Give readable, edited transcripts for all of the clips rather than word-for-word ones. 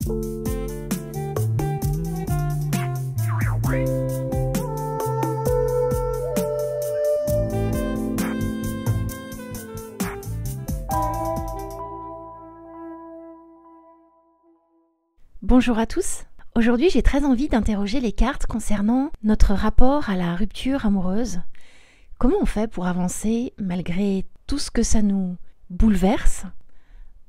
Bonjour à tous. Aujourd'hui, j'ai très envie d'interroger les cartes concernant notre rapport à la rupture amoureuse. Comment on fait pour avancer malgré tout ce que ça nous bouleverse?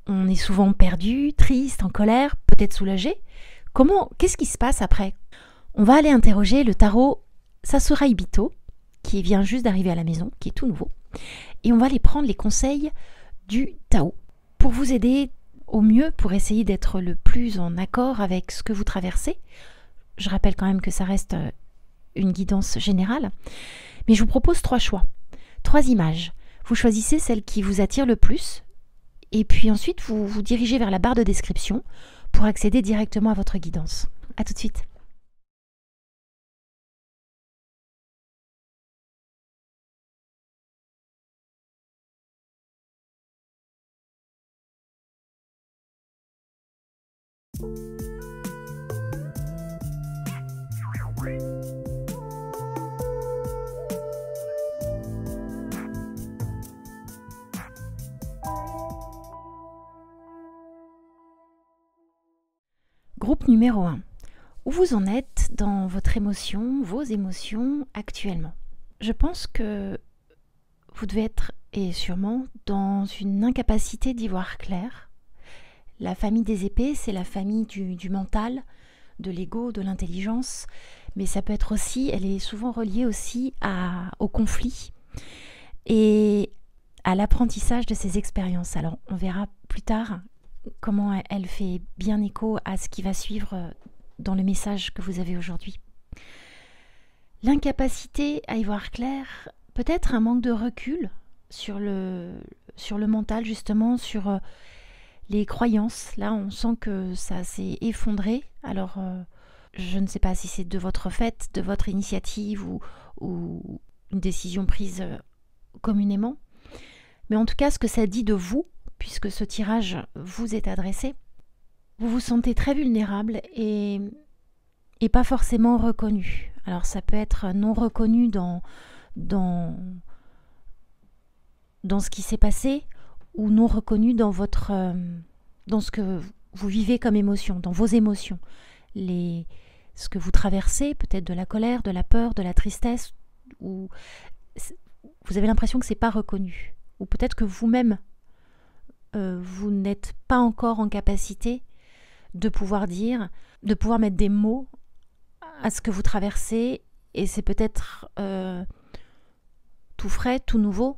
On est souvent perdu, triste, en colère, peut-être soulagé. Qu'est-ce qui se passe après? On va aller interroger le tarot Sakurai Bito, qui vient juste d'arriver à la maison, qui est tout nouveau. Et on va aller prendre les conseils du Tao pour vous aider au mieux, pour essayer d'être le plus en accord avec ce que vous traversez. Je rappelle quand même que ça reste une guidance générale. Mais je vous propose 3 choix, 3 images. Vous choisissez celle qui vous attire le plus, et puis ensuite vous vous dirigez vers la barre de description pour accéder directement à votre guidance. À tout de suite. Groupe numéro 1. Où vous en êtes dans votre émotion, vos émotions actuellement? Je pense que vous devez être, et sûrement, dans une incapacité d'y voir clair. La famille des épées, c'est la famille du mental, de l'ego, de l'intelligence, mais ça peut être aussi, elle est souvent reliée aussi au conflit et à l'apprentissage de ces expériences. Alors, on verra plus tard comment elle fait bien écho à ce qui va suivre dans le message que vous avez aujourd'hui. L'incapacité à y voir clair, peut-être un manque de recul sur le mental, justement, sur les croyances. Là, on sent que ça s'est effondré. Alors, je ne sais pas si c'est de votre fait, de votre initiative ou une décision prise communément. Mais en tout cas, ce que ça dit de vous, puisque ce tirage vous est adressé, vous vous sentez très vulnérable et pas forcément reconnu. Alors ça peut être non reconnu dans ce qui s'est passé, ou non reconnu dans dans ce que vous vivez comme émotion, dans vos émotions. Ce que vous traversez, peut-être de la colère, de la peur, de la tristesse, ou vous avez l'impression que c'est pas reconnu. Ou peut-être que vous-même, vous n'êtes pas encore en capacité de pouvoir mettre des mots à ce que vous traversez, et c'est peut-être tout frais, tout nouveau.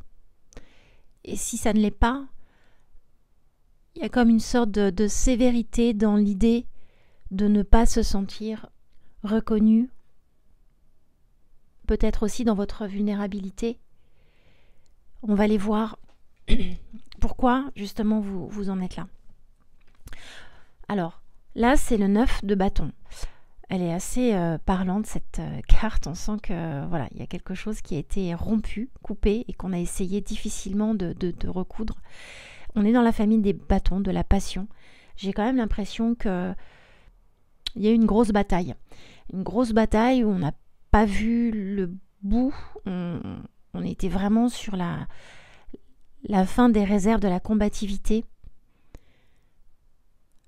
Et si ça ne l'est pas, il y a comme une sorte de sévérité dans l'idée de ne pas se sentir reconnu, peut-être aussi dans votre vulnérabilité. On va aller voir pourquoi justement vous en êtes là. Alors, là c'est le 9 de bâton. Elle est assez parlante, cette carte. On sent que voilà, il y a quelque chose qui a été rompu, coupé, et qu'on a essayé difficilement de recoudre. On est dans la famille des bâtons, de la passion. J'ai quand même l'impression que il y a eu une grosse bataille. Une grosse bataille où on n'a pas vu le bout. On était vraiment sur la fin des réserves, de la combativité.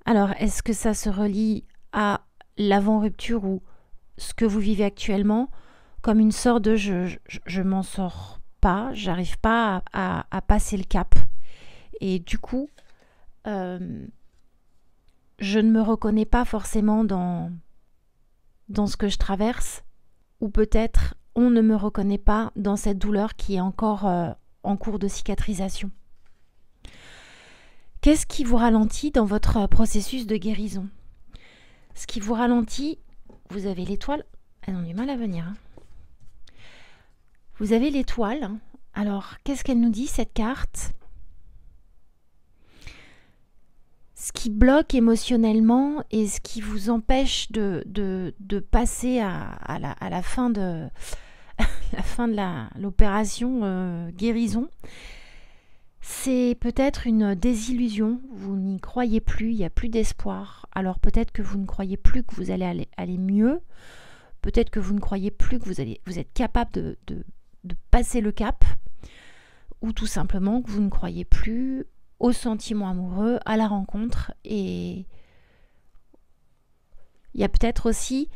Alors, est-ce que ça se relie à l'avant-rupture ou ce que vous vivez actuellement, comme une sorte de je m'en sors pas, j'arrive pas à passer le cap. Et du coup, je ne me reconnais pas forcément dans ce que je traverse, ou peut-être on ne me reconnaît pas dans cette douleur qui est encore en cours de cicatrisation. Qu'est-ce qui vous ralentit dans votre processus de guérison? Ce qui vous ralentit, vous avez l'étoile, elles ont du mal à venir. Hein. Vous avez l'étoile. Alors, qu'est-ce qu'elle nous dit, cette carte? Ce qui bloque émotionnellement et ce qui vous empêche de passer à la fin de l'opération guérison, C'est peut-être une désillusion, vous n'y croyez plus, il n'y a plus d'espoir. Alors peut-être que vous ne croyez plus que vous allez aller mieux, peut-être que vous ne croyez plus que vous êtes capable de passer le cap, ou tout simplement que vous ne croyez plus au sentiment amoureux, à la rencontre. Et il y a peut-être aussi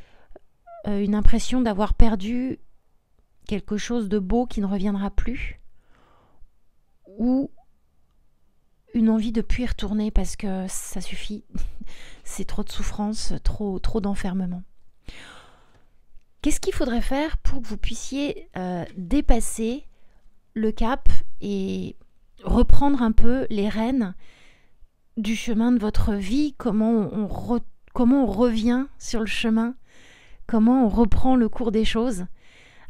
une impression d'avoir perdu quelque chose de beau qui ne reviendra plus, ou une envie de ne plus y retourner parce que ça suffit, c'est trop de souffrance, trop d'enfermement. Qu'est-ce qu'il faudrait faire pour que vous puissiez dépasser le cap et reprendre un peu les rênes du chemin de votre vie? Comment on revient sur le chemin? Comment on reprend le cours des choses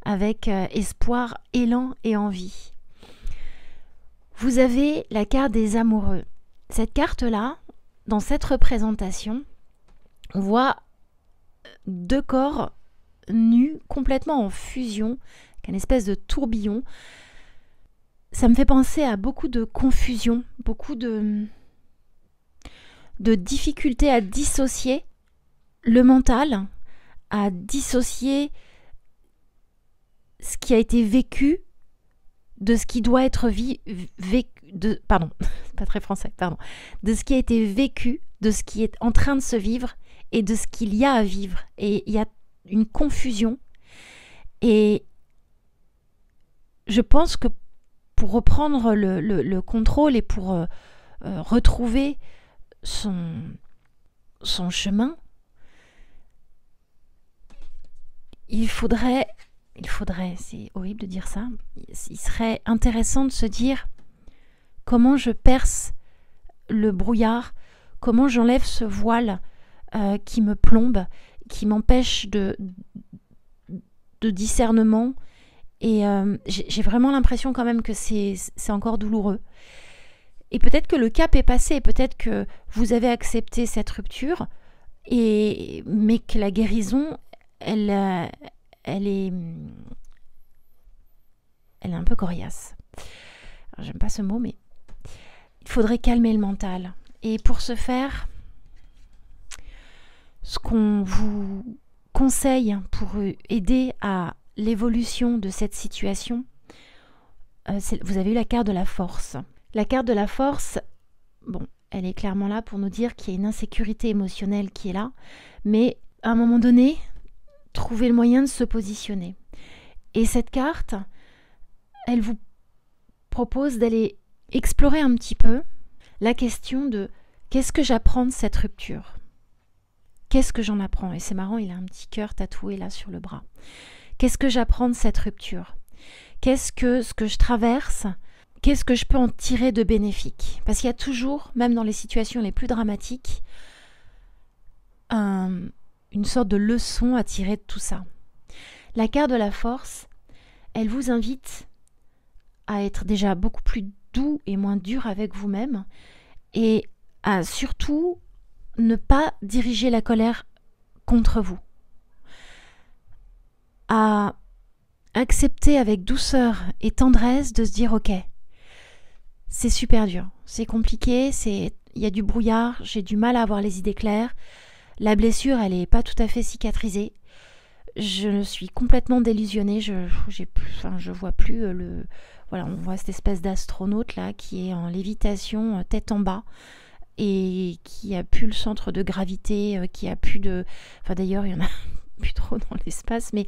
avec espoir, élan et envie? Vous avez la carte des amoureux. Cette carte-là, dans cette représentation, on voit deux corps nus, complètement en fusion, avec une espèce de tourbillon. Ça me fait penser à beaucoup de confusion, beaucoup de difficultés à dissocier le mental, à dissocier ce qui a été vécu de ce qui doit être de ce qui a été vécu, de ce qui est en train de se vivre et de ce qu'il y a à vivre. Et il y a une confusion. Et je pense que pour reprendre le contrôle et pour retrouver son chemin, il faudrait, c'est horrible de dire ça, il serait intéressant de se dire comment je perce le brouillard, comment j'enlève ce voile qui me plombe, qui m'empêche de discernement. Et j'ai vraiment l'impression quand même que c'est encore douloureux. Et peut-être que le cap est passé, peut-être que vous avez accepté cette rupture, mais que la guérison, elle est un peu coriace. Alors, j'aime pas ce mot, mais il faudrait calmer le mental. Et pour ce faire, ce qu'on vous conseille pour aider à l'évolution de cette situation, vous avez eu la carte de la force. La carte de la force, bon, elle est clairement là pour nous dire qu'il y a une insécurité émotionnelle qui est là, mais à un moment donné, trouver le moyen de se positionner. Et cette carte, elle vous propose d'aller explorer un petit peu la question de qu'est-ce que j'apprends de cette rupture ? Qu'est-ce que j'en apprends ? Et c'est marrant, il a un petit cœur tatoué là sur le bras. Qu'est-ce que j'apprends de cette rupture ? Qu'est-ce que ce que je traverse, qu'est-ce que je peux en tirer de bénéfique ? Parce qu'il y a toujours, même dans les situations les plus dramatiques, une sorte de leçon à tirer de tout ça. La carte de la force, elle vous invite à être déjà beaucoup plus doux et moins dur avec vous-même et à surtout ne pas diriger la colère contre vous. À accepter avec douceur et tendresse de se dire ok, c'est super dur, c'est compliqué, il y a du brouillard, j'ai du mal à avoir les idées claires, la blessure elle est pas tout à fait cicatrisée, je suis complètement délusionnée, je vois plus voilà, on voit cette espèce d'astronaute là qui est en lévitation tête en bas et qui a plus le centre de gravité, qui a plus de, enfin d'ailleurs il y en a plus trop dans l'espace, mais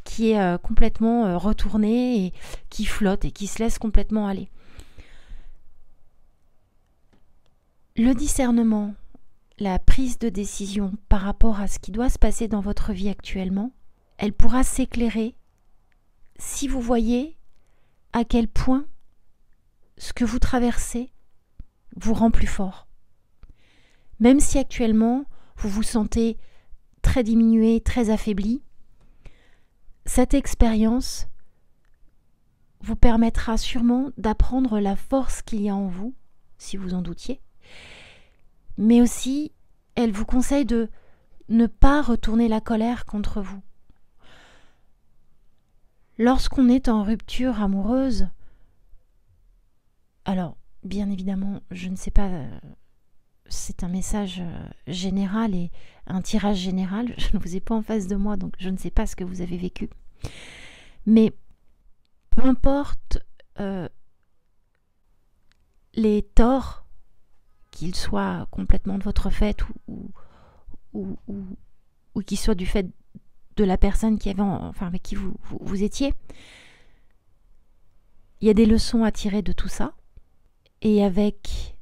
qui est complètement retourné et qui flotte et qui se laisse complètement aller. Le discernement, la prise de décision par rapport à ce qui doit se passer dans votre vie actuellement, elle pourra s'éclairer si vous voyez à quel point ce que vous traversez vous rend plus fort. Même si actuellement vous vous sentez très diminué, très affaibli, cette expérience vous permettra sûrement d'apprendre la force qu'il y a en vous, si vous en doutiez, mais aussi elle vous conseille de ne pas retourner la colère contre vous. Lorsqu'on est en rupture amoureuse, alors bien évidemment, je ne sais pas, c'est un message général et un tirage général. Je ne vous ai pas en face de moi, donc je ne sais pas ce que vous avez vécu. Mais peu importe les torts, qu'ils soient complètement de votre fait ou qu'ils soient du fait de la personne avec qui vous étiez, il y a des leçons à tirer de tout ça. Et avec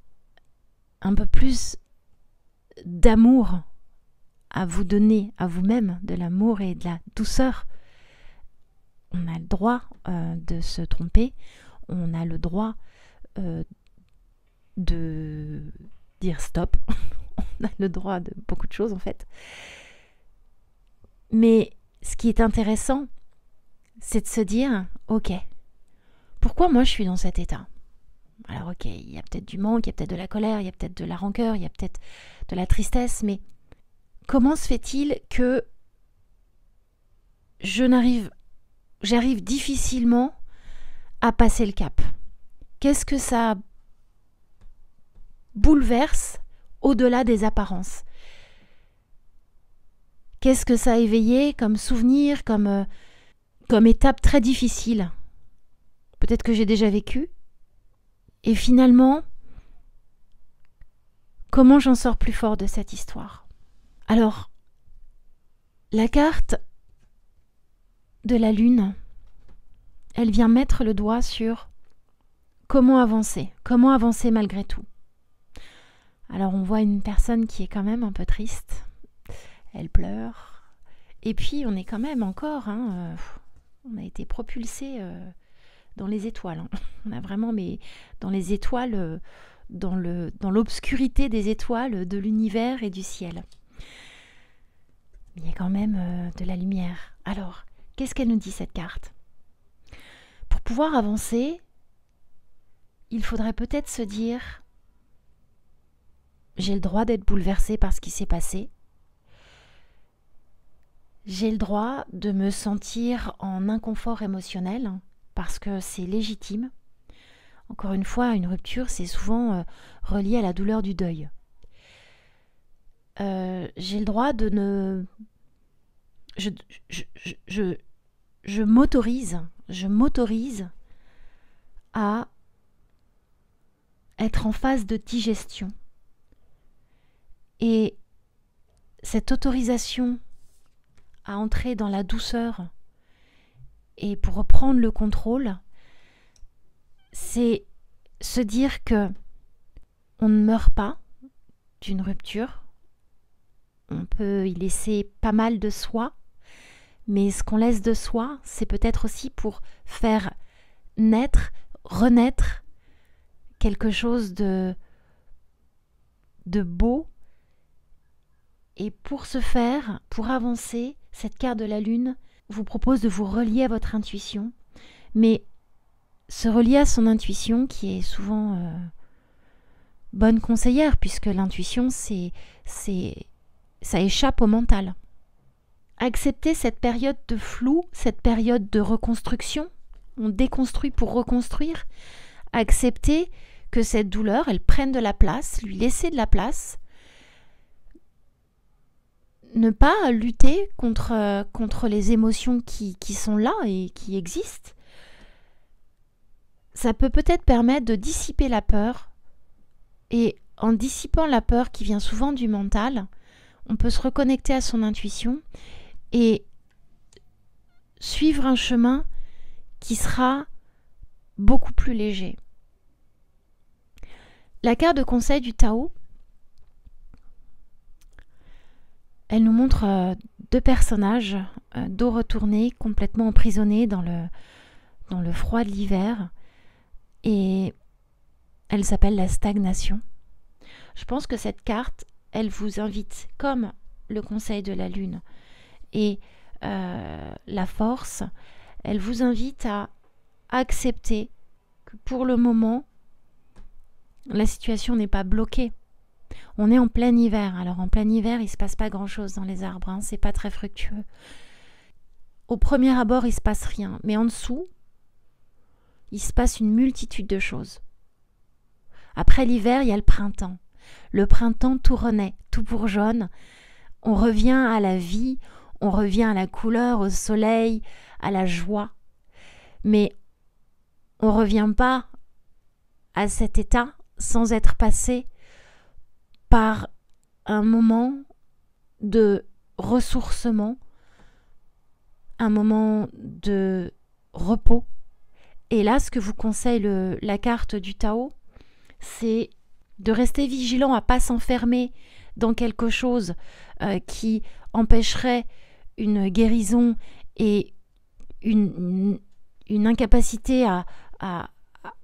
un peu plus d'amour à vous donner à vous-même, de l'amour et de la douceur, on a le droit de se tromper, on a le droit de dire stop, on a le droit de beaucoup de choses en fait. Mais ce qui est intéressant, c'est de se dire, ok, pourquoi moi je suis dans cet état ? Alors ok, il y a peut-être du manque, il y a peut-être de la colère, il y a peut-être de la rancœur, il y a peut-être de la tristesse, mais comment se fait-il que j'arrive difficilement à passer le cap ? Qu'est-ce que ça bouleverse au-delà des apparences ? Qu'est-ce que ça a éveillé comme souvenir, comme étape très difficile ? Peut-être que j'ai déjà vécu. Et finalement, comment j'en sors plus fort de cette histoire ? Alors, la carte de la lune, elle vient mettre le doigt sur comment avancer malgré tout. Alors on voit une personne qui est quand même un peu triste, elle pleure, et puis on est quand même encore, on a été propulsé dans les étoiles. On a vraiment, mais dans les étoiles, dans l'obscurité des étoiles, de l'univers et du ciel. Il y a quand même de la lumière. Alors, qu'est-ce qu'elle nous dit cette carte ? Pour pouvoir avancer, il faudrait peut-être se dire « J'ai le droit d'être bouleversée par ce qui s'est passé. J'ai le droit de me sentir en inconfort émotionnel parce que c'est légitime. » Encore une fois, une rupture, c'est souvent relié à la douleur du deuil. J'ai le droit de ne... Je m'autorise à être en phase de digestion. Et cette autorisation à entrer dans la douceur et pour reprendre le contrôle, c'est se dire que on ne meurt pas d'une rupture. On peut y laisser pas mal de soi, mais ce qu'on laisse de soi, c'est peut-être aussi pour faire renaître quelque chose de beau. Et pour ce faire, pour avancer, cette carte de la lune vous propose de vous relier à votre intuition, mais se relier à son intuition qui est souvent bonne conseillère, puisque l'intuition, ça échappe au mental. Accepter cette période de flou, cette période de reconstruction, on déconstruit pour reconstruire, accepter que cette douleur, elle prenne de la place, lui laisser de la place, ne pas lutter contre les émotions qui sont là et qui existent. Ça peut peut-être permettre de dissiper la peur, et en dissipant la peur qui vient souvent du mental, on peut se reconnecter à son intuition et suivre un chemin qui sera beaucoup plus léger. La carte de conseil du Tao, elle nous montre deux personnages, dos retourné, complètement emprisonnés dans le froid de l'hiver, et elle s'appelle la stagnation. Je pense que cette carte, elle vous invite, comme le conseil de la lune et la force, elle vous invite à accepter que pour le moment, la situation n'est pas bloquée. On est en plein hiver. Alors en plein hiver, il ne se passe pas grand-chose dans les arbres, c'est pas très fructueux. Au premier abord, il ne se passe rien, mais en dessous, il se passe une multitude de choses. Après l'hiver, il y a le printemps. Le printemps, tout renaît, tout bourgeonne. On revient à la vie, on revient à la couleur, au soleil, à la joie. Mais on ne revient pas à cet état sans être passé par un moment de ressourcement, un moment de repos. Et là, ce que vous conseille la carte du Tao, c'est de rester vigilant à ne pas s'enfermer dans quelque chose qui empêcherait une guérison et une incapacité à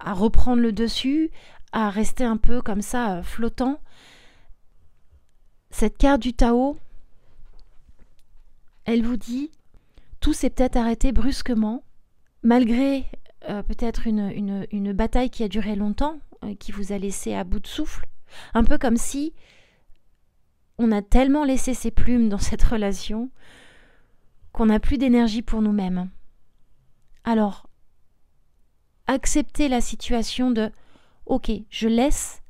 reprendre le dessus, à rester un peu comme ça flottant. Cette carte du Tao, elle vous dit, tout s'est peut-être arrêté brusquement, malgré peut-être une bataille qui a duré longtemps, qui vous a laissé à bout de souffle, un peu comme si on a tellement laissé ses plumes dans cette relation qu'on n'a plus d'énergie pour nous-mêmes. Alors, acceptez la situation de « Ok, je laisse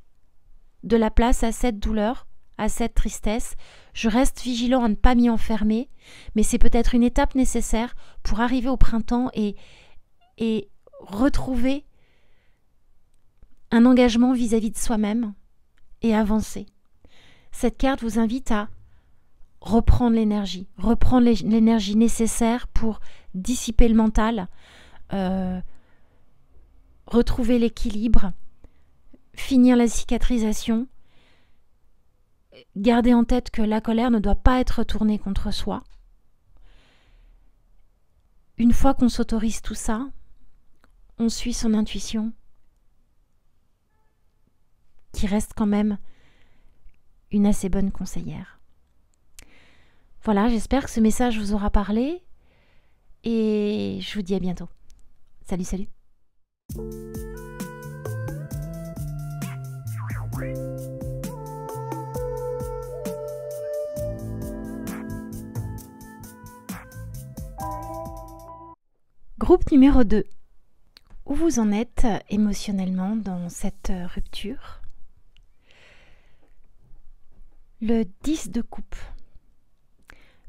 de la place à cette douleur, à cette tristesse, je reste vigilant à ne pas m'y enfermer, mais c'est peut-être une étape nécessaire pour arriver au printemps et retrouver un engagement vis-à-vis de soi-même et avancer. » Cette carte vous invite à reprendre l'énergie nécessaire pour dissiper le mental, retrouver l'équilibre, finir la cicatrisation, garder en tête que la colère ne doit pas être tournée contre soi. Une fois qu'on s'autorise tout ça, on suit son intuition, qui reste quand même une assez bonne conseillère. Voilà, j'espère que ce message vous aura parlé et je vous dis à bientôt. Salut, salut. Groupe numéro 2. Où vous en êtes émotionnellement dans cette rupture ? Le 10 de coupe.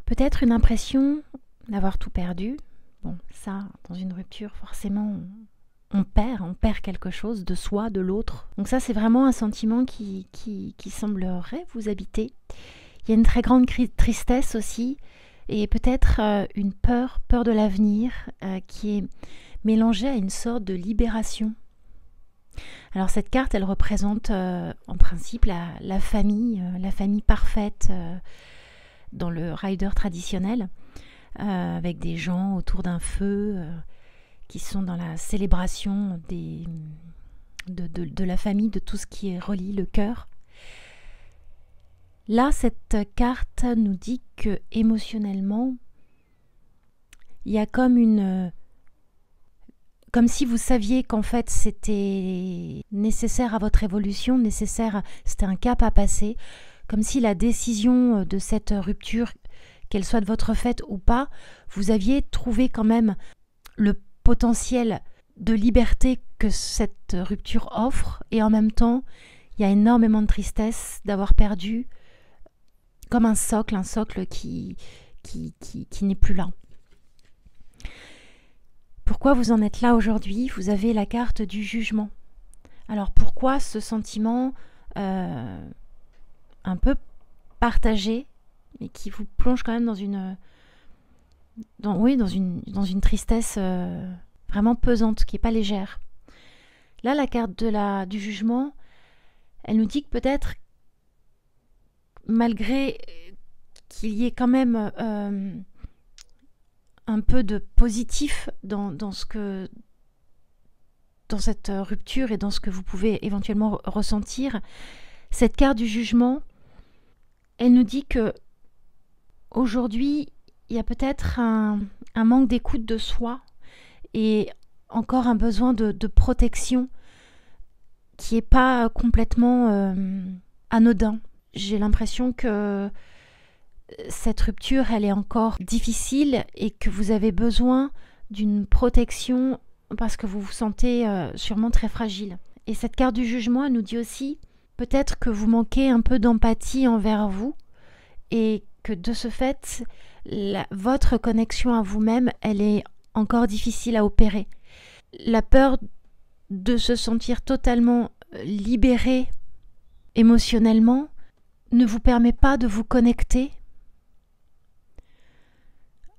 Peut-être une impression d'avoir tout perdu. Bon, ça, dans une rupture, forcément, on perd quelque chose de soi, de l'autre. Donc ça, c'est vraiment un sentiment qui semblerait vous habiter. Il y a une très grande tristesse aussi, et peut-être une peur de l'avenir qui est mélangée à une sorte de libération. Alors cette carte, elle représente en principe la famille parfaite dans le rider traditionnel, avec des gens autour d'un feu qui sont dans la célébration de la famille, de tout ce qui relie le cœur. Là, cette carte nous dit que émotionnellement, il y a comme si vous saviez qu'en fait c'était nécessaire à votre évolution, c'était un cap à passer, comme si la décision de cette rupture, qu'elle soit de votre fait ou pas, vous aviez trouvé quand même le potentiel de liberté que cette rupture offre, et en même temps, il y a énormément de tristesse d'avoir perdu comme un socle qui n'est plus là. Pourquoi vous en êtes là aujourd'hui ? Vous avez la carte du jugement. Alors pourquoi ce sentiment un peu partagé, mais qui vous plonge quand même dans une tristesse vraiment pesante, qui n'est pas légère. Là, la carte du jugement, elle nous dit que peut-être, malgré qu'il y ait quand même un peu de positif dans cette rupture et dans ce que vous pouvez éventuellement ressentir, cette carte du jugement, elle nous dit que aujourd'hui, il y a peut-être un manque d'écoute de soi et encore un besoin de protection qui n'est pas complètement anodin. J'ai l'impression que cette rupture, elle est encore difficile et que vous avez besoin d'une protection parce que vous vous sentez sûrement très fragile. Et cette carte du jugement, elle nous dit aussi peut-être que vous manquez un peu d'empathie envers vous et que de ce fait, votre connexion à vous-même, elle est encore difficile à opérer. La peur de se sentir totalement libéré émotionnellement ne vous permet pas de vous connecter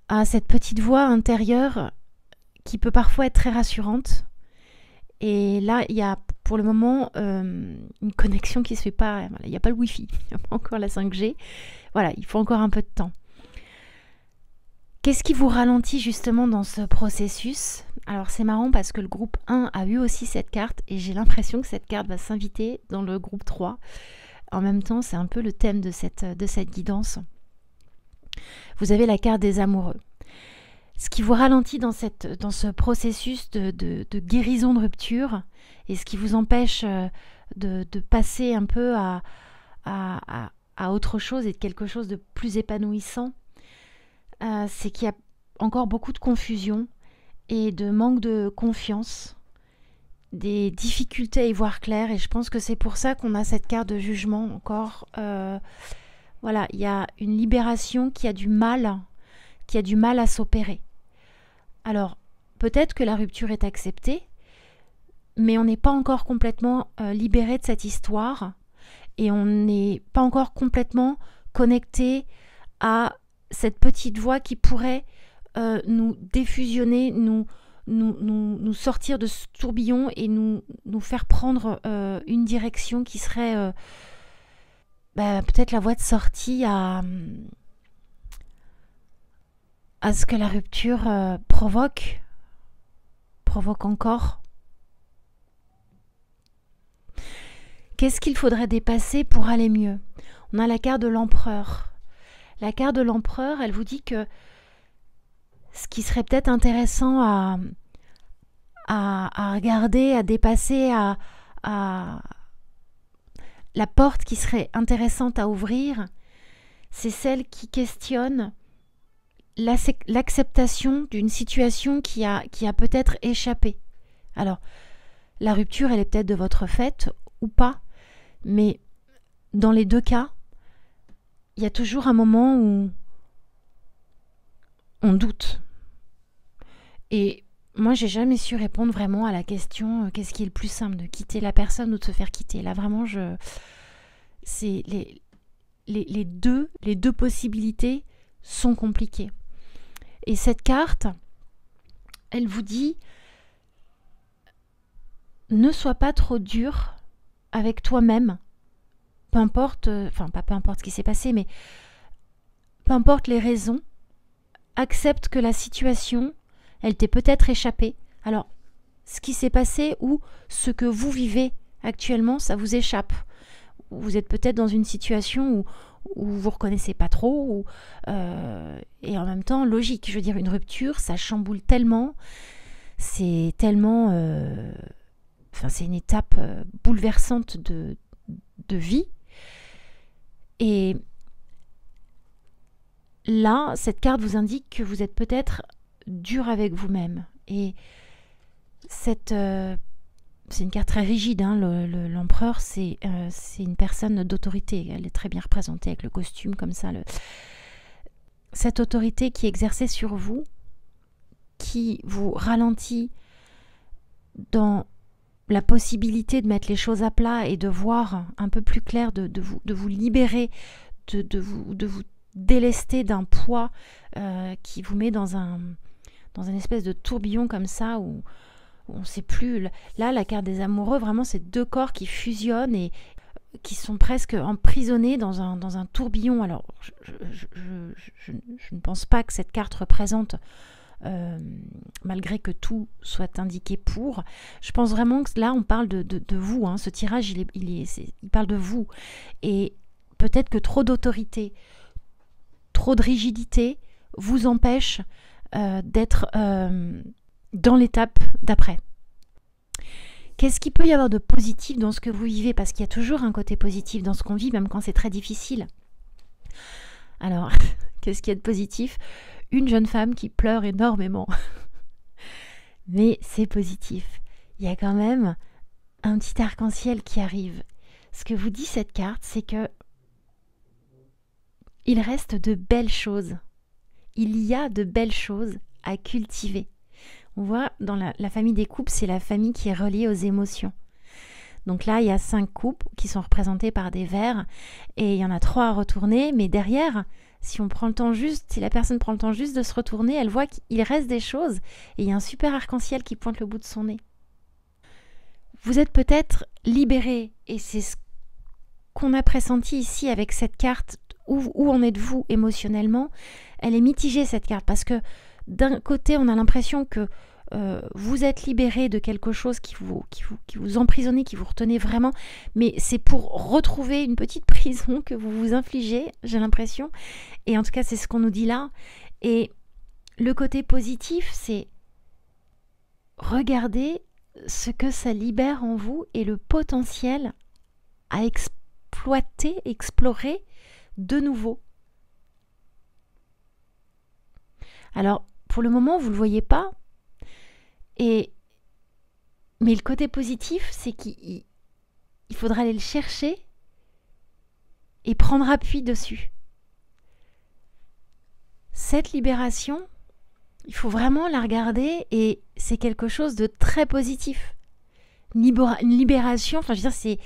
à cette petite voix intérieure qui peut parfois être très rassurante. Et là, il y a pour le moment une connexion qui ne se fait pas. Voilà, il n'y a pas le Wi-Fi, il n'y a pas encore la 5G. Voilà, il faut encore un peu de temps. Qu'est-ce qui vous ralentit justement dans ce processus ? Alors c'est marrant parce que le groupe 1 a eu aussi cette carte et j'ai l'impression que cette carte va s'inviter dans le groupe 3. En même temps, c'est un peu le thème de cette guidance. Vous avez la carte des amoureux. Ce qui vous ralentit dans ce processus de guérison de rupture et ce qui vous empêche de passer un peu à autre chose et de quelque chose de plus épanouissant, c'est qu'il y a encore beaucoup de confusion et de manque de confiance, des difficultés à y voir clair, et je pense que c'est pour ça qu'on a cette carte de jugement encore. Voilà, il y a une libération qui a du mal à s'opérer. Alors, peut-être que la rupture est acceptée, mais on n'est pas encore complètement libéré de cette histoire et on n'est pas encore complètement connecté à cette petite voix qui pourrait nous défusionner, nous sortir de ce tourbillon et nous faire prendre une direction qui serait peut-être la voie de sortie à ce que la rupture provoque encore. Qu'est-ce qu'il faudrait dépasser pour aller mieux ? On a la carte de l'empereur. La carte de l'empereur, elle vous dit que ce qui serait peut-être intéressant à regarder, à dépasser, la porte qui serait intéressante à ouvrir, c'est celle qui questionne l'acceptation d'une situation qui a peut-être échappé. Alors, la rupture, elle est peut-être de votre fait ou pas, mais dans les deux cas, il y a toujours un moment où on doute. Et moi, j'ai jamais su répondre vraiment à la question qu'est-ce qui est le plus simple, de quitter la personne ou de se faire quitter. Là, vraiment, c'est les deux possibilités sont compliquées. Et cette carte, elle vous dit ne sois pas trop dur avec toi-même. Peu importe, peu importe ce qui s'est passé, mais peu importe les raisons, accepte que la situation, elle t'est peut-être échappée. Alors, ce qui s'est passé ou ce que vous vivez actuellement, ça vous échappe. Vous êtes peut-être dans une situation où vous ne reconnaissez pas trop, et en même temps, logique. Je veux dire, une rupture, ça chamboule tellement, c'est tellement... c'est une étape bouleversante de vie. Et là, cette carte vous indique que vous êtes peut-être dur avec vous-même. Et c'est une carte très rigide, hein. L'empereur, c'est une personne d'autorité. Elle est très bien représentée avec le costume comme ça. Cette autorité qui est exercée sur vous, qui vous ralentit dans la possibilité de mettre les choses à plat et de voir un peu plus clair, de vous libérer, de vous délester d'un poids qui vous met dans une espèce de tourbillon comme ça où on ne sait plus. Là, la carte des amoureux, vraiment, c'est deux corps qui fusionnent et qui sont presque emprisonnés dans un tourbillon. Alors, je ne pense pas que cette carte représente, malgré que tout soit indiqué pour, je pense vraiment que là, on parle de vous. Hein. Ce tirage, il parle de vous. Et peut-être que trop d'autorité, trop de rigidité vous empêche d'être dans l'étape d'après. Qu'est-ce qu'il peut y avoir de positif dans ce que vous vivez ? Parce qu'il y a toujours un côté positif dans ce qu'on vit, même quand c'est très difficile. Alors, qu'est-ce qu'il y a de positif ? Une jeune femme qui pleure énormément. Mais c'est positif. Il y a quand même un petit arc-en-ciel qui arrive. Ce que vous dit cette carte, c'est que il reste de belles choses. Il y a de belles choses à cultiver. On voit dans la famille des coupes, c'est la famille qui est reliée aux émotions. Donc là, il y a 5 coupes qui sont représentées par des verres et il y en a 3 à retourner. Mais derrière, si la personne prend le temps juste de se retourner, elle voit qu'il reste des choses et il y a un super arc-en-ciel qui pointe le bout de son nez. Vous êtes peut-être libéré et c'est ce qu'on a pressenti ici avec cette carte. Où en êtes-vous émotionnellement? Elle est mitigée cette carte parce que d'un côté, on a l'impression que vous êtes libéré de quelque chose qui vous emprisonnait, qui vous retenait vraiment, mais c'est pour retrouver une petite prison que vous vous infligez, j'ai l'impression. Et en tout cas, c'est ce qu'on nous dit là. Et le côté positif, c'est regarder ce que ça libère en vous et le potentiel à exploiter, explorer de nouveau. Alors, pour le moment, vous ne le voyez pas, mais le côté positif, c'est qu'il faudra aller le chercher et prendre appui dessus. Cette libération, il faut vraiment la regarder et c'est quelque chose de très positif. Une libération, enfin je veux dire,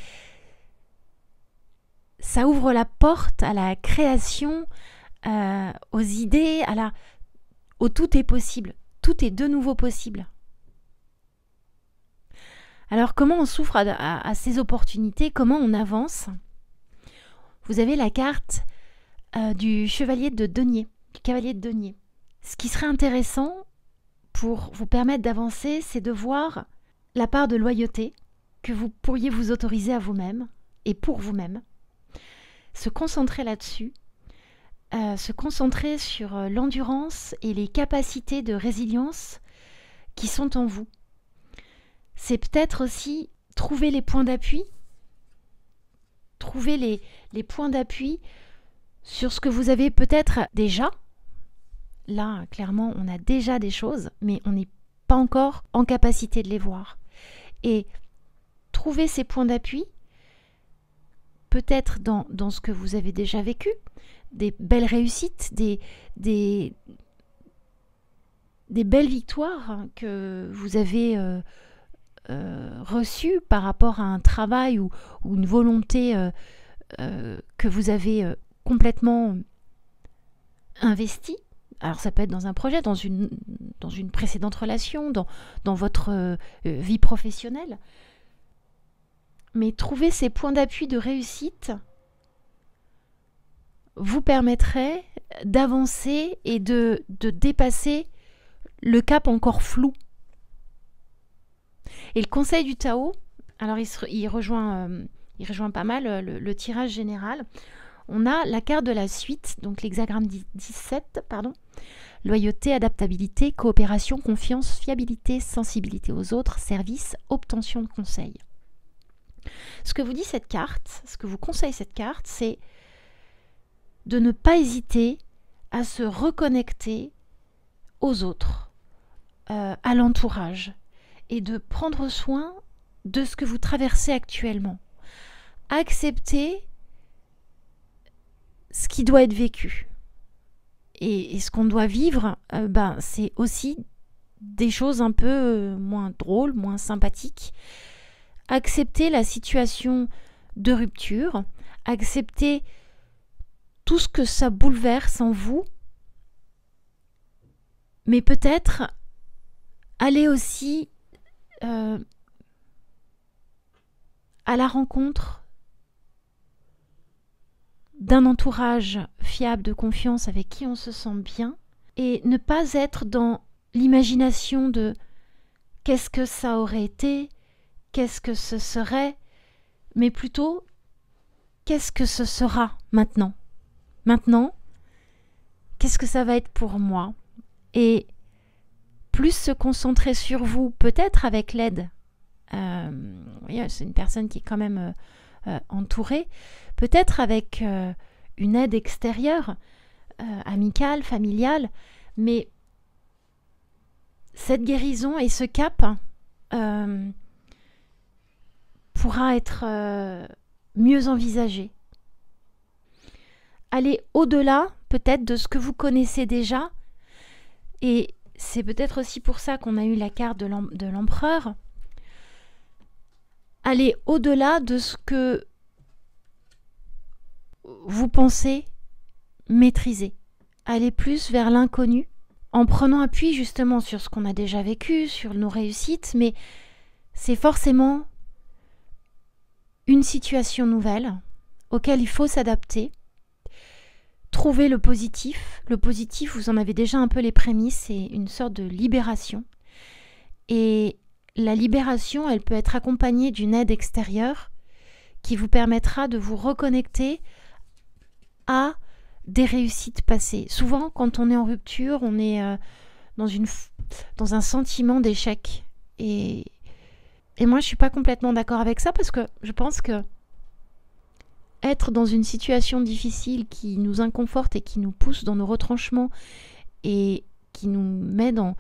ça ouvre la porte à la création, aux idées, au tout est possible. Tout est de nouveau possible. Alors comment on s'ouvre à ces opportunités? Comment on avance? Vous avez la carte du chevalier de denier, du cavalier de denier. Ce qui serait intéressant pour vous permettre d'avancer, c'est de voir la part de loyauté que vous pourriez vous autoriser à vous-même et pour vous-même. Se concentrer là-dessus, se concentrer sur l'endurance et les capacités de résilience qui sont en vous. C'est peut-être aussi trouver les points d'appui, trouver les points d'appui sur ce que vous avez peut-être déjà. Là, clairement, on a déjà des choses, mais on n'est pas encore en capacité de les voir. Et trouver ces points d'appui, peut-être dans ce que vous avez déjà vécu, des belles réussites, des belles victoires que vous avez reçues par rapport à un travail ou une volonté que vous avez complètement investie. Alors ça peut être dans un projet, dans une précédente relation, dans votre vie professionnelle. Mais trouver ces points d'appui de réussite vous permettrait d'avancer et de dépasser le cap encore flou. Et le conseil du Tao, alors il rejoint pas mal le tirage général. On a la carte de la suite, donc l'hexagramme 17, loyauté, adaptabilité, coopération, confiance, fiabilité, sensibilité aux autres, service, obtention de conseils. Ce que vous dit cette carte, ce que vous conseille cette carte, c'est de ne pas hésiter à se reconnecter aux autres, à l'entourage, et de prendre soin de ce que vous traversez actuellement. Accepter ce qui doit être vécu. Et ce qu'on doit vivre, c'est aussi des choses un peu moins drôles, moins sympathiques. Accepter la situation de rupture, accepter tout ce que ça bouleverse en vous, mais peut-être aller aussi à la rencontre d'un entourage fiable, de confiance, avec qui on se sent bien, et ne pas être dans l'imagination de qu'est-ce que ça aurait été, qu'est-ce que ce serait, mais plutôt qu'est-ce que ce sera maintenant. Maintenant, qu'est-ce que ça va être pour moi? Et plus se concentrer sur vous, peut-être avec l'aide. C'est une personne qui est quand même entourée, peut-être avec une aide extérieure, amicale, familiale, mais cette guérison et ce cap pourra être mieux envisagée. Aller au-delà peut-être de ce que vous connaissez déjà, et c'est peut-être aussi pour ça qu'on a eu la carte de l'empereur. Aller au-delà de ce que vous pensez maîtriser. Aller plus vers l'inconnu, en prenant appui justement sur ce qu'on a déjà vécu, sur nos réussites, mais c'est forcément une situation nouvelle auquel il faut s'adapter. Trouver le positif. Le positif, vous en avez déjà un peu les prémices, c'est une sorte de libération. Et la libération, elle peut être accompagnée d'une aide extérieure qui vous permettra de vous reconnecter à des réussites passées. Souvent, quand on est en rupture, on est dans un sentiment d'échec. Et moi, je ne suis pas complètement d'accord avec ça parce que je pense que être dans une situation difficile qui nous inconforte et qui nous pousse dans nos retranchements et qui nous met dans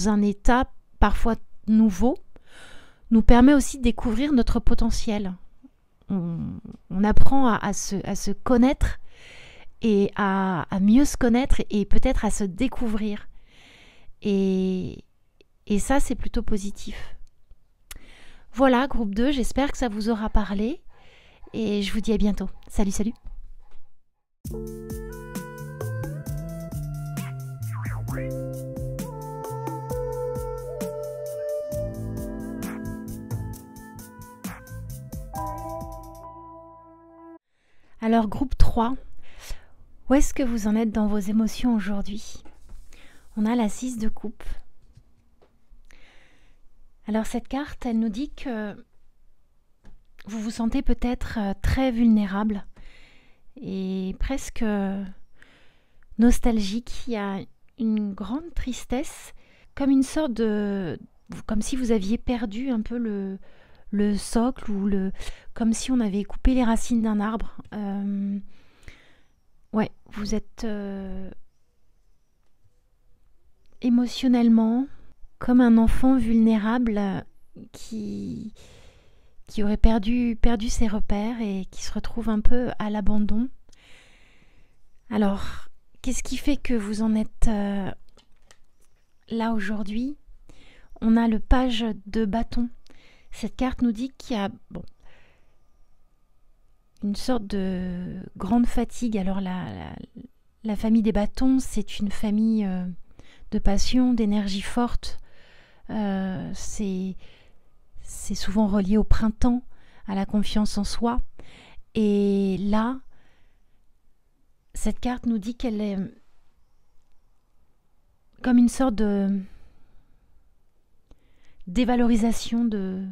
un état parfois nouveau, nous permet aussi de découvrir notre potentiel. On apprend à se connaître et à mieux se connaître et peut-être à se découvrir. Et ça, c'est plutôt positif. Voilà, groupe 2, j'espère que ça vous aura parlé et je vous dis à bientôt. Salut, salut! Alors, groupe 3, où est-ce que vous en êtes dans vos émotions aujourd'hui? On a la 6 de coupe. Alors cette carte, elle nous dit que vous vous sentez peut-être très vulnérable et presque nostalgique. Il y a une grande tristesse, comme une sorte comme si vous aviez perdu un peu le socle ou comme si on avait coupé les racines d'un arbre. Ouais, vous êtes émotionnellement comme un enfant vulnérable qui aurait perdu ses repères et qui se retrouve un peu à l'abandon. Alors, qu'est-ce qui fait que vous en êtes là aujourd'hui? On a le page de bâton. Cette carte nous dit qu'il y a une sorte de grande fatigue. Alors la famille des bâtons, c'est une famille de passion, d'énergie forte. C'est souvent relié au printemps, à la confiance en soi. Et là, cette carte nous dit qu'elle est comme une sorte de dévalorisation de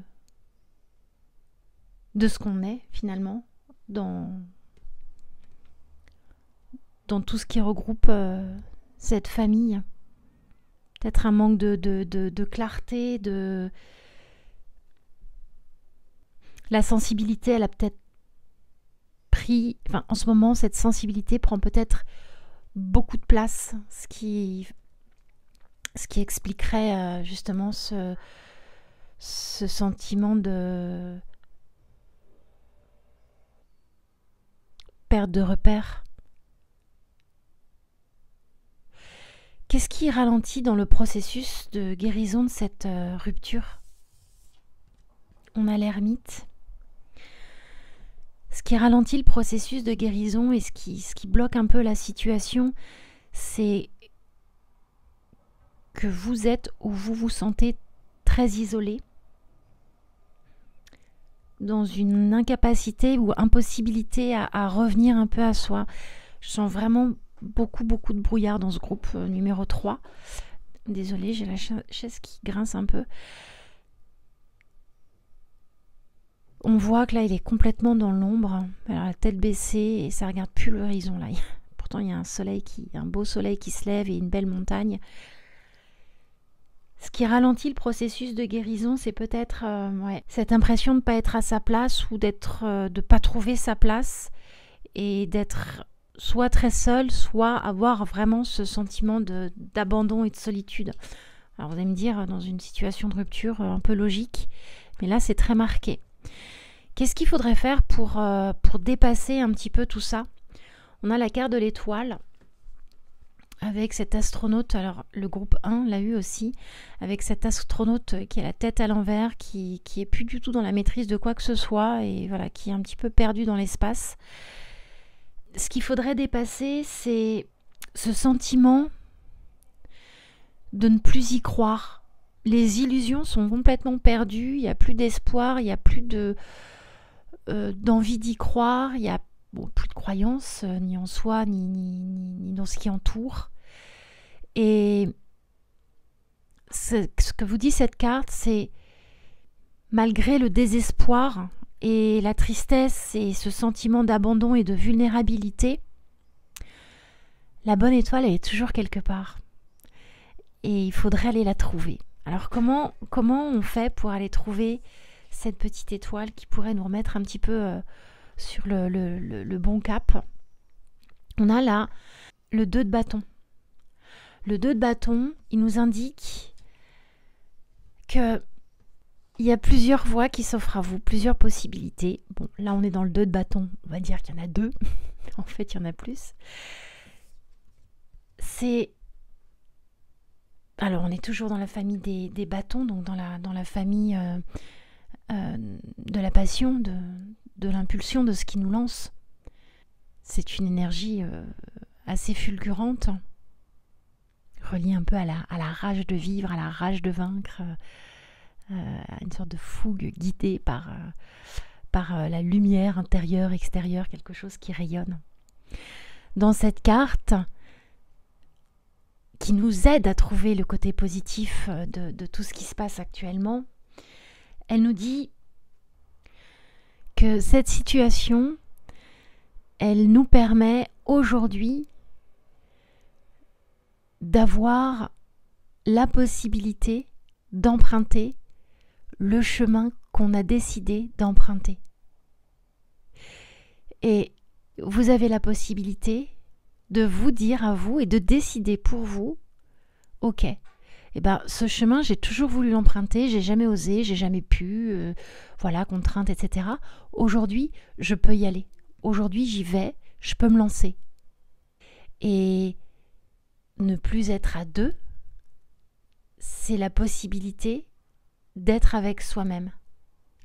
ce qu'on est finalement dans tout ce qui regroupe cette famille. Peut-être un manque de clarté, la sensibilité, elle a peut-être pris... Enfin, en ce moment, cette sensibilité prend peut-être beaucoup de place, ce qui expliquerait justement ce sentiment de perte de repères. Qu'est-ce qui ralentit dans le processus de guérison de cette rupture? On a l'ermite. Ce qui ralentit le processus de guérison et ce qui bloque un peu la situation, c'est que vous êtes ou vous vous sentez très isolé, dans une incapacité ou impossibilité à revenir un peu à soi. Je sens vraiment beaucoup de brouillard dans ce groupe numéro 3. Désolée, j'ai la chaise qui grince un peu. On voit que là, il est complètement dans l'ombre. Alors, la tête baissée et ça regarde plus l'horizon là. Pourtant, il y a un beau soleil qui se lève et une belle montagne. Ce qui ralentit le processus de guérison, c'est peut-être cette impression de ne pas être à sa place ou de ne pas trouver sa place et d'être soit très seul, soit avoir vraiment ce sentiment d'abandon et de solitude. Alors vous allez me dire, dans une situation de rupture un peu logique, Mais là, c'est très marqué. Qu'est-ce qu'il faudrait faire pour dépasser un petit peu tout ça? On a la carte de l'étoile avec cet astronaute, alors le groupe 1 l'a eu aussi, avec cet astronaute qui a la tête à l'envers, qui est plus du tout dans la maîtrise de quoi que ce soit et voilà, qui est un petit peu perdu dans l'espace. Ce qu'il faudrait dépasser, c'est ce sentiment de ne plus y croire. Les illusions sont complètement perdues, il n'y a plus d'espoir, il n'y a plus d'envie d'y croire, il n'y a plus de croyance, ni en soi, ni dans ce qui entoure. Et ce que vous dit cette carte, c'est malgré le désespoir et la tristesse et ce sentiment d'abandon et de vulnérabilité, la bonne étoile, elle est toujours quelque part. Et il faudrait aller la trouver. Alors comment on fait pour aller trouver cette petite étoile qui pourrait nous remettre un petit peu sur le bon cap? On a là le 2 de bâton. Le 2 de bâton, il nous indique qu'il y a plusieurs voies qui s'offrent à vous, plusieurs possibilités. Bon, là on est dans le 2 de bâton, on va dire qu'il y en a 2. En fait, il y en a plus. Alors, on est toujours dans la famille des bâtons, donc dans la famille de la passion, de l'impulsion, de ce qui nous lance. C'est une énergie assez fulgurante, reliée un peu à la rage de vivre, à la rage de vaincre, à une sorte de fougue guidée par la lumière intérieure, extérieure, quelque chose qui rayonne. Dans cette carte, qui nous aide à trouver le côté positif de tout ce qui se passe actuellement, elle nous dit que cette situation, elle nous permet aujourd'hui d'avoir la possibilité d'emprunter le chemin qu'on a décidé d'emprunter. Et vous avez la possibilité de vous dire à vous et de décider pour vous, ok, ce chemin, j'ai toujours voulu l'emprunter, j'ai jamais osé, j'ai jamais pu, voilà, contrainte, etc. Aujourd'hui, je peux y aller. Aujourd'hui, j'y vais, je peux me lancer. Et ne plus être à deux, c'est la possibilité d'être avec soi-même.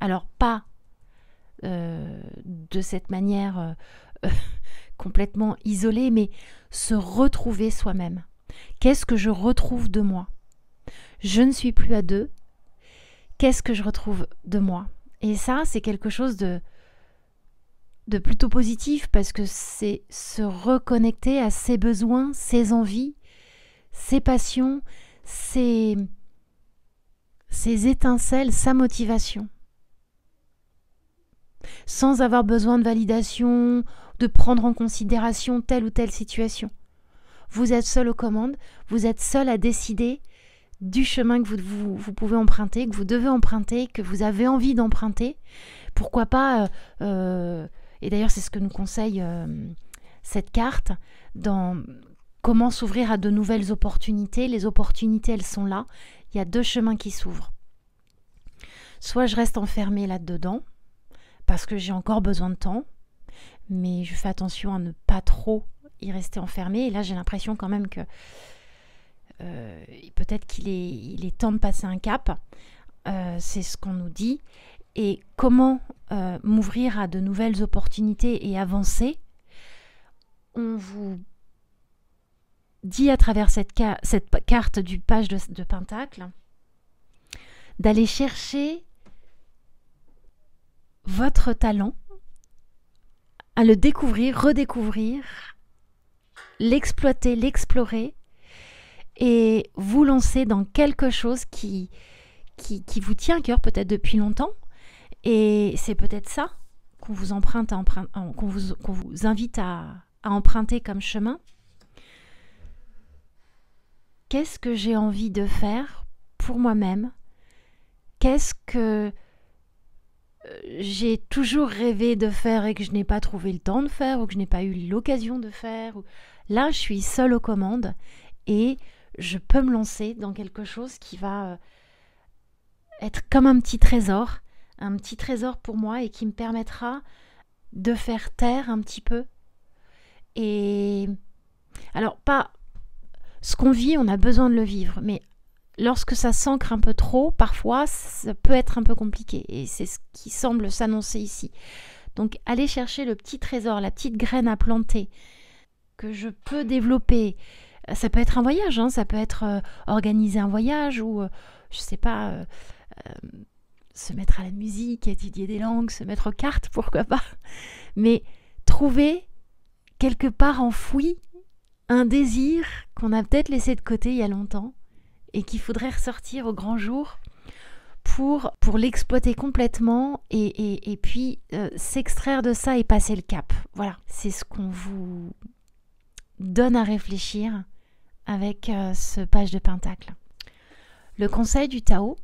Alors, pas de cette manière complètement isolée, mais se retrouver soi-même. Qu'est-ce que je retrouve de moi? Je ne suis plus à deux. Qu'est-ce que je retrouve de moi? Et ça, c'est quelque chose de plutôt positif parce que c'est se reconnecter à ses besoins, ses envies, ses passions, ses étincelles, sa motivation. Sans avoir besoin de validation, de prendre en considération telle ou telle situation. Vous êtes seul aux commandes, vous êtes seul à décider du chemin que vous pouvez emprunter, que vous devez emprunter, que vous avez envie d'emprunter. Pourquoi pas, et d'ailleurs c'est ce que nous conseille cette carte, dans comment s'ouvrir à de nouvelles opportunités. Les opportunités, elles sont là. Il y a 2 chemins qui s'ouvrent. Soit je reste enfermée là-dedans, parce que j'ai encore besoin de temps, mais je fais attention à ne pas trop y rester enfermée. Et là, j'ai l'impression quand même que peut-être qu'il est temps de passer un cap. C'est ce qu'on nous dit. Et comment m'ouvrir à de nouvelles opportunités et avancer? On vous dit à travers cette carte du page de Pentacle d'aller chercher votre talent, à le découvrir, redécouvrir, l'exploiter, l'explorer et vous lancer dans quelque chose qui vous tient à cœur peut-être depuis longtemps. Et c'est peut-être ça qu'on vous qu'on vous invite à emprunter comme chemin. Qu'est-ce que j'ai envie de faire pour moi-même? Qu'est-ce que j'ai toujours rêvé de faire et que je n'ai pas trouvé le temps de faire ou que je n'ai pas eu l'occasion de faire? Là, je suis seule aux commandes et je peux me lancer dans quelque chose qui va être comme un petit trésor un petit trésor pour moi et qui me permettra de faire taire un petit peu. Et alors, pas ce qu'on vit, on a besoin de le vivre, mais lorsque ça s'ancre un peu trop, parfois, ça peut être un peu compliqué. Et c'est ce qui semble s'annoncer ici. Donc, aller chercher le petit trésor, la petite graine à planter que je peux développer. Ça peut être un voyage, hein, ça peut être organiser un voyage ou, je sais pas, se mettre à la musique, étudier des langues, se mettre aux cartes, pourquoi pas. Mais trouver quelque part enfoui un désir qu'on a peut-être laissé de côté il y a longtemps et qu'il faudrait ressortir au grand jour pour l'exploiter complètement et puis s'extraire de ça et passer le cap. Voilà, c'est ce qu'on vous donne à réfléchir avec ce page de Pentacle. Le conseil du Tao,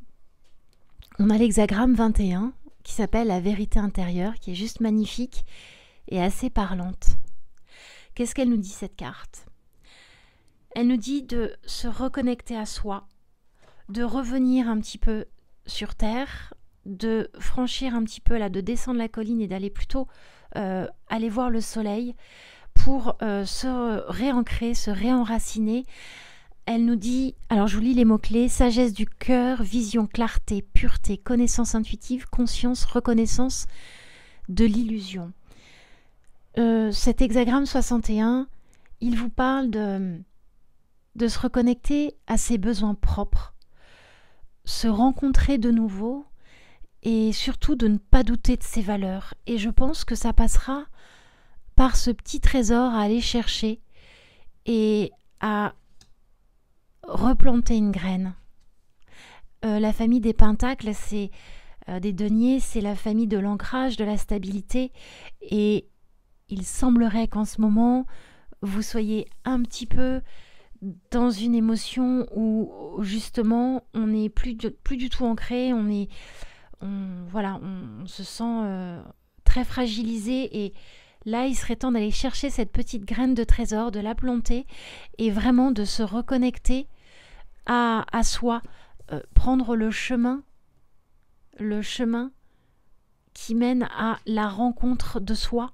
on a l'hexagramme 21 qui s'appelle la vérité intérieure, qui est juste magnifique et assez parlante. Qu'est-ce qu'elle nous dit cette carte ? Elle nous dit de se reconnecter à soi, de revenir un petit peu sur Terre, de franchir un petit peu là, de descendre la colline et d'aller plutôt aller voir le soleil pour se réancrer, se réenraciner. Elle nous dit, alors je vous lis les mots-clés, sagesse du cœur, vision, clarté, pureté, connaissance intuitive, conscience, reconnaissance de l'illusion. Cet hexagramme 61, il vous parle de se reconnecter à ses besoins propres, se rencontrer de nouveau et surtout de ne pas douter de ses valeurs. Et je pense que ça passera par ce petit trésor à aller chercher et à replanter une graine. La famille des pentacles, c'est des deniers, c'est la famille de l'ancrage, de la stabilité, et il semblerait qu'en ce moment vous soyez un petit peu dans une émotion où justement on n'est plus du tout ancré, on se sent très fragilisé, et là il serait temps d'aller chercher cette petite graine de trésor, de la planter et vraiment de se reconnecter à soi, prendre le chemin qui mène à la rencontre de soi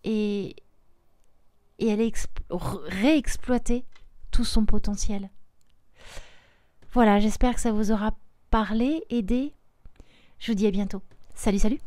et aller réexploiter tout son potentiel. Voilà, j'espère que ça vous aura parlé, aidé. Je vous dis à bientôt. Salut, salut!